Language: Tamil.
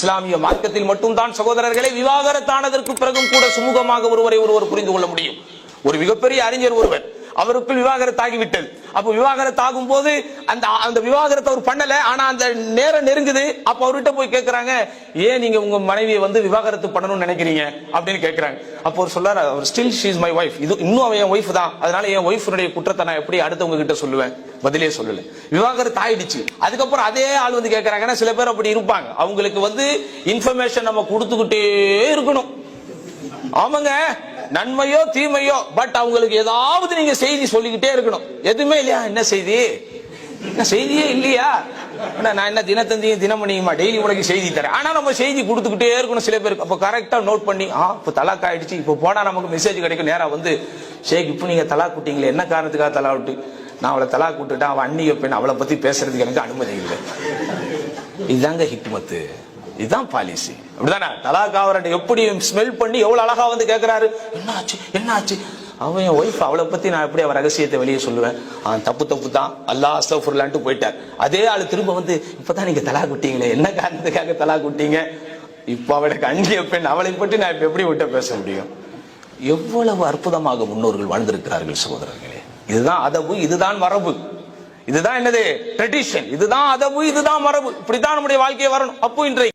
இஸ்லாமிய மார்க்கத்தில் மட்டும்தான் சகோதரர்களை விவாகரத்தானதற்கு பிறகும் கூட சுமூகமாக ஒருவரை ஒருவர் புரிந்து கொள்ள முடியும். ஒரு மிகப்பெரிய அறிஞர் ஒருவர், அவருக்குள் விவாகரத்தாகிவிட்டது. அப்ப விவாகரத்தாகும் போது அந்த விவாகரத்தை அவர் பண்ணல, ஆனா அந்த நேரம் நெருங்குது. அப்ப அவர்கிட்ட போய் கேட்கிறாங்க, ஏன் நீங்க உங்க மனைவியை விவாகரத்து பண்ணணும்னு நினைக்கிறீங்க அப்படின்னு கேட்கிறாங்க. அப்போ அவர் சொல்றாரு, அவர் still she is my wife, இது இன்னும் அவன் என் ஒய்ஃப் தான், அதனால என் ஒய்ஃபுடைய குற்றத்தை நான் எப்படி அடுத்தவங்க கிட்ட சொல்லுவேன், பதிலே சொல்லல. விவாகரத்து ஆயிடுச்சு. அதுக்கப்புறம் அதே ஆள் கேட்கறாங்கன்னா, சில பேர் அப்படி இருப்பாங்க, அவங்களுக்கு இன்ஃபர்மேஷன் நம்ம கொடுத்துக்கிட்டே இருக்கணும். ஆமாங்க, நன்மையோ தீமையோ, பட் அவங்களுக்கு ஏதாவது நீங்க செய்தி சொல்லிக்கிட்டே இருக்கணும். எதுவுமே இல்லையா, என்ன செய்தி, என்ன செய்தியே இல்லையா, நான் என்ன தினத்தந்தியும் தினமணியுமா டெய்லி உனக்கு செய்தி தரேன், ஆனா நம்ம செய்தி கொடுத்துக்கிட்டே இருக்கணும் சில பேருக்கு. அப்ப கரெக்டா நோட் பண்ணி, இப்ப தலாக் ஆயிடுச்சு, இப்ப போனா நமக்கு மெசேஜ் கிடைக்கும். நேரா ஷேக், இப்ப நீங்க தலாக் விட்டீங்களே, என்ன காரணத்துக்காக தலாக் விட்டு? நான் அவளை தலாக் விட்டுட்டேன், அவன் அந்நிய பெண், அவளை பத்தி பேசுறதுக்கு எனக்கு அனுமதி இல்லை. இதுதாங்க ஹிக்மத்து, இதுதான் பாலிசி. அப்படிதானே? தலாக் ஆவரட்ட எப்படி ஸ்மெல் பண்ணி எவ்வளவு அழகா கேட்கிறாரு, என்னாச்சு என்னாச்சு, அவன் என் ஒய்ஃப், அவளை பத்தி நான் எப்படி அவன் ரகசியத்தை வெளியே சொல்லுவேன்? தப்பு தப்பு தான், அல்லாஹ் அஸ்தக்ஃபிருல்லாஹ்னு போயிட்டார். அதே ஆளு திரும்ப இப்பதான் நீங்க தலாக் விட்டீங்களே, என்ன காரணத்துக்காக தலாக் விட்டீங்க? இப்ப அவளுக்கு அந்நிய பெண், அவளை பற்றி நான் இப்ப எப்படி விட்ட பேச முடியும்? எவ்வளவு அற்புதமாக முன்னோர்கள் வாழ்ந்திருக்கிறார்கள் சகோதரர்களே. இதுதான் அதபு, இதுதான் மரபு, இதுதான் என்னது ட்ரெடிஷன், இதுதான் அதபு, இதுதான் மரபு. இப்படித்தான் நம்முடைய வாழ்க்கையை வரணும். அப்போ இன்றைக்கு